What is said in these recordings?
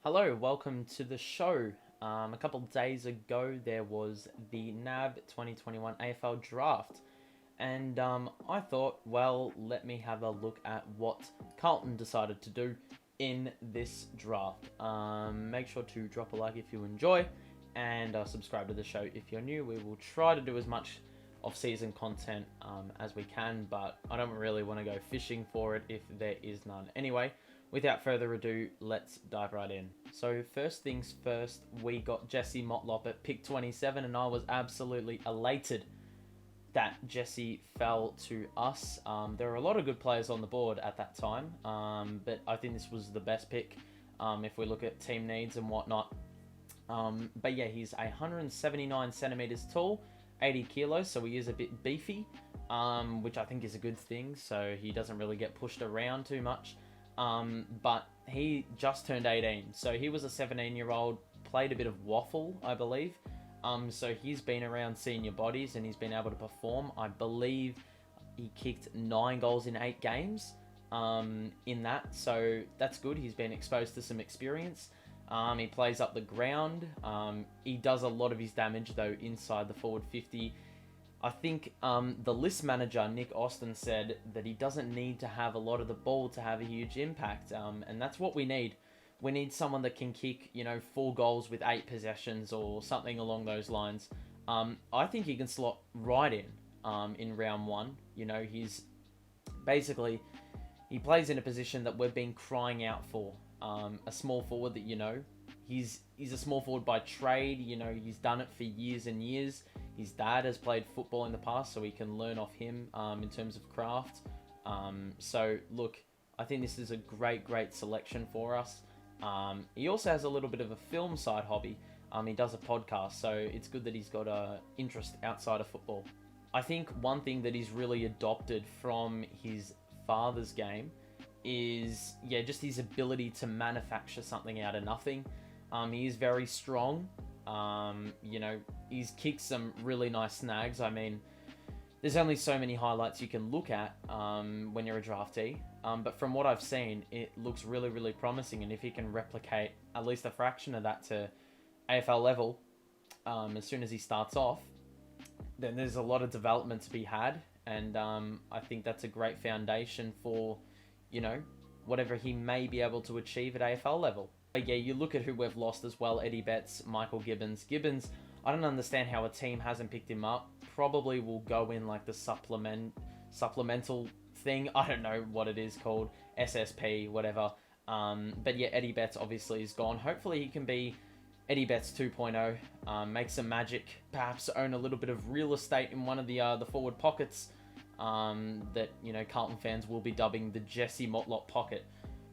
Hello, welcome to the show. A couple of days ago, there was the NAB 2021 AFL draft, and I thought, well, let me have a look at what Carlton decided to do in this draft. Make sure to drop a like if you enjoy, and subscribe to the show if you're new. We will try to do as much off-season content as we can, but I don't really want to go fishing for it if there is none. Anyway, without further ado, let's dive right in. So first things first, we got Jesse Motlop at pick 27, and I was absolutely elated that Jesse fell to us. There were a lot of good players on the board at that time, but I think this was the best pick if we look at team needs and whatnot. But yeah, he's 179 centimeters tall, 80 kilos, so he is a bit beefy, which I think is a good thing, so he doesn't really get pushed around too much. But he just turned 18, so he was a 17-year-old, played a bit of waffle, I believe. So he's been around senior bodies and he's been able to perform. I believe he kicked 9 goals in 8 games in that, so that's good. He's been exposed to some experience. He plays up the ground. He does a lot of his damage, though, inside the forward 50. I think the list manager, Nick Austin, said that he doesn't need to have a lot of the ball to have a huge impact, and that's what we need. We need someone that can kick, 4 goals with 8 possessions or something along those lines. I think he can slot right in round 1. He's basically, he plays in a position that we've been crying out for. A small forward that, he's a small forward by trade. He's done it for years and years. His dad has played football in the past, so we can learn off him in terms of craft. So look, I think this is a great selection for us. He also has a little bit of a film side hobby. He does a podcast, so it's good that he's got an interest outside of football. I think one thing that he's really adopted from his father's game is, just his ability to manufacture something out of nothing. He is very strong. He's kicked some really nice snags. I mean, there's only so many highlights you can look at when you're a draftee. But from what I've seen, it looks really promising. And if he can replicate at least a fraction of that to AFL level, as soon as he starts off, then there's a lot of development to be had. And I think that's a great foundation for, whatever he may be able to achieve at AFL level. But yeah, you look at who we've lost as well. Eddie Betts, Michael Gibbons. Gibbons, I don't understand how a team hasn't picked him up. Probably will go in like the supplemental thing. I don't know what it is called. SSP, whatever. But yeah, Eddie Betts obviously is gone. Hopefully he can be Eddie Betts 2.0. Make some magic. Perhaps own a little bit of real estate in one of the forward pockets. That, Carlton fans will be dubbing the Jesse Motlop pocket.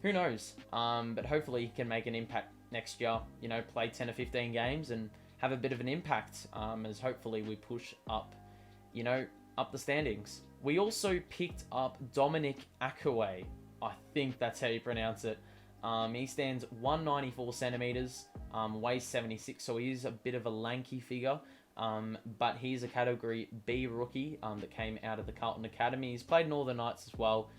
Who knows? But hopefully he can make an impact next year. Play 10 or 15 games and have a bit of an impact as hopefully we push up, up the standings. We also picked up Dominic Akuei. I think that's how you pronounce it. He stands 194 centimeters, weighs 76, so he is a bit of a lanky figure. But he's a Category B rookie that came out of the Carlton Academy. He's played Northern Knights as well,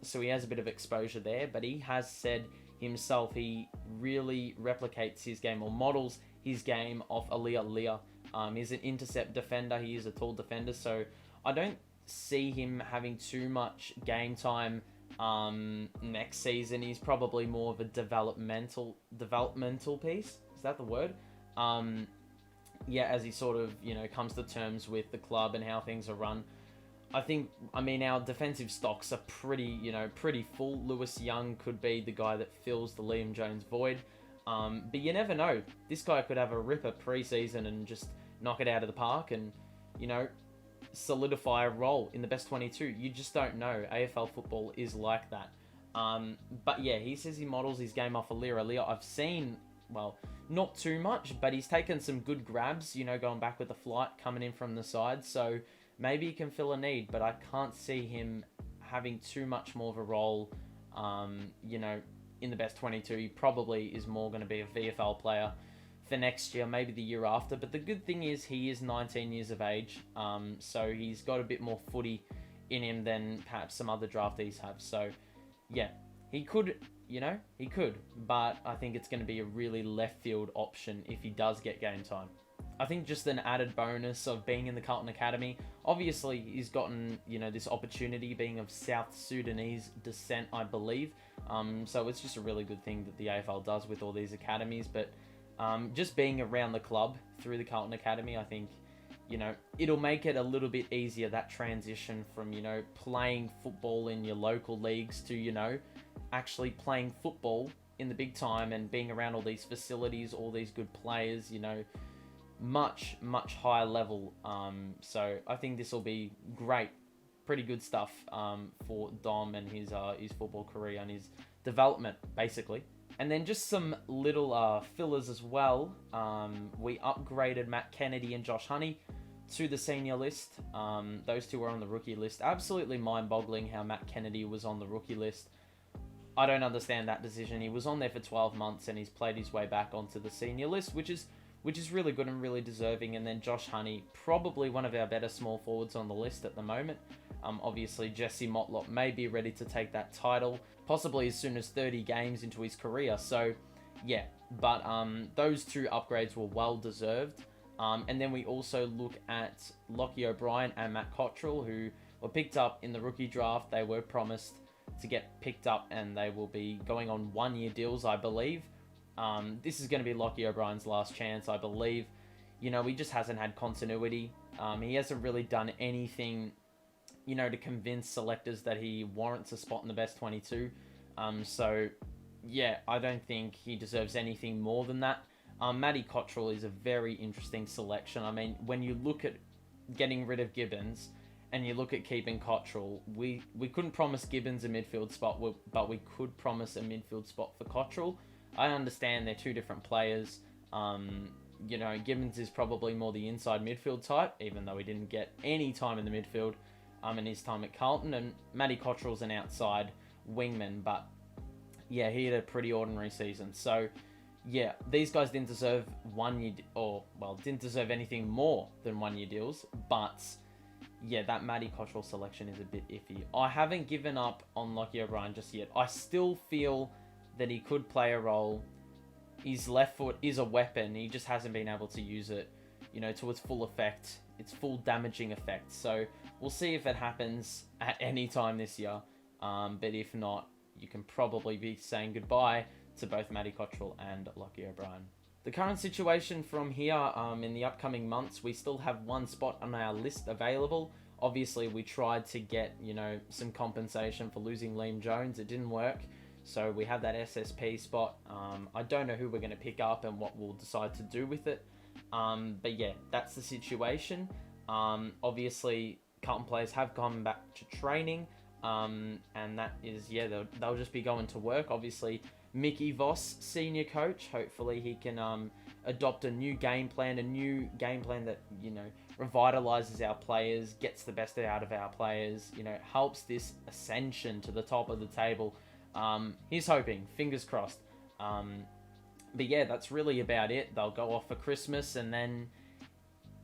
so he has a bit of exposure there. But he has said himself he really replicates his game or models his game off Aaliyah. He's an intercept defender. He is a tall defender, so I don't see him having too much game time next season. He's probably more of a developmental piece. Is that the word? As he sort of, comes to terms with the club and how things are run. Our defensive stocks are pretty full. Lewis Young could be the guy that fills the Liam Jones void. But you never know. This guy could have a ripper pre-season and just knock it out of the park and, solidify a role in the best 22. You just don't know. AFL football is like that. But yeah, he says he models his game off Aaliyah. I've seen, not too much, but he's taken some good grabs, going back with the flight, coming in from the side. So maybe he can fill a need, but I can't see him having too much more of a role, in the best 22. He probably is more going to be a VFL player for next year, maybe the year after. But the good thing is he is 19 years of age, so he's got a bit more footy in him than perhaps some other draftees have. So yeah, he could he could. But I think it's going to be a really left field option if he does get game time. I think just an added bonus of being in the Carlton Academy. Obviously, he's gotten, this opportunity being of South Sudanese descent, I believe. So it's just a really good thing that the AFL does with all these academies. But just being around the club through the Carlton Academy, I think, it'll make it a little bit easier, that transition from, playing football in your local leagues to, actually playing football in the big time and being around all these facilities, all these good players, much higher level. So I think this will be great, pretty good stuff for Dom and his football career and his development, basically. And then just some little fillers as well. We upgraded Matt Kennedy and Josh Honey to the senior list. Those two were on the rookie list. Absolutely mind-boggling how Matt Kennedy was on the rookie list. I don't understand that decision. He was on there for 12 months and he's played his way back onto the senior list, which is really good and really deserving. And then Josh Honey, probably one of our better small forwards on the list at the moment. Obviously, Jesse Motlop may be ready to take that title, possibly as soon as 30 games into his career. So, yeah, but those two upgrades were well deserved. And then we also look at Lochie O'Brien and Matt Cottrell, who were picked up in the rookie draft. They were promised to get picked up and they will be going on one-year deals, I believe. This is going to be Lochie O'Brien's last chance, I believe. He just hasn't had continuity. He hasn't really done anything, to convince selectors that he warrants a spot in the best 22. So, yeah, I don't think he deserves anything more than that. Matty Cottrell is a very interesting selection. I mean, when you look at getting rid of Gibbons and you look at keeping Cottrell, we couldn't promise Gibbons a midfield spot, but we could promise a midfield spot for Cottrell. I understand they're two different players. Gibbons is probably more the inside midfield type, even though he didn't get any time in the midfield in his time at Carlton. And Matty Cottrell's an outside wingman, but yeah, he had a pretty ordinary season. So yeah, these guys didn't deserve didn't deserve anything more than 1 year deals. But yeah, that Matty Cottrell selection is a bit iffy. I haven't given up on Lochie O'Brien just yet. I still feel that he could play a role. His left foot is a weapon. He just hasn't been able to use it, to its full effect, its full damaging effect. So we'll see if it happens at any time this year. But if not, you can probably be saying goodbye to both Matty Cottrell and Lochie O'Brien. The current situation from here, in the upcoming months, we still have one spot on our list available. Obviously, we tried to get, some compensation for losing Liam Jones. It didn't work. So we have that SSP spot. I don't know who we're going to pick up and what we'll decide to do with it. But yeah, that's the situation. Obviously, Carlton players have gone back to training. And that is, they'll just be going to work. Obviously, Mickey Voss, senior coach, hopefully he can adopt a new game plan that, revitalizes our players, gets the best out of our players, helps this ascension to the top of the table. He's hoping, fingers crossed. But yeah, that's really about it. They'll go off for Christmas and then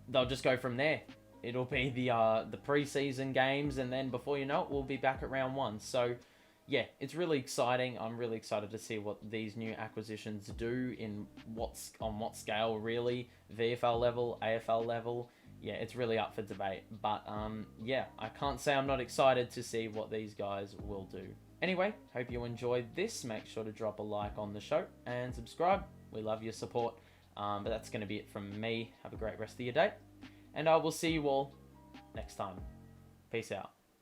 they'll just go from there. It'll be the pre-season games, and then before you know it, we'll be back at round one. So yeah, it's really exciting. I'm really excited to see what these new acquisitions do on what scale, really. VFL level, AFL level. Yeah, it's really up for debate. But yeah, I can't say I'm not excited to see what these guys will do. Anyway, hope you enjoyed this. Make sure to drop a like on the show and subscribe. We love your support. But that's going to be it from me. Have a great rest of your day. And I will see you all next time. Peace out.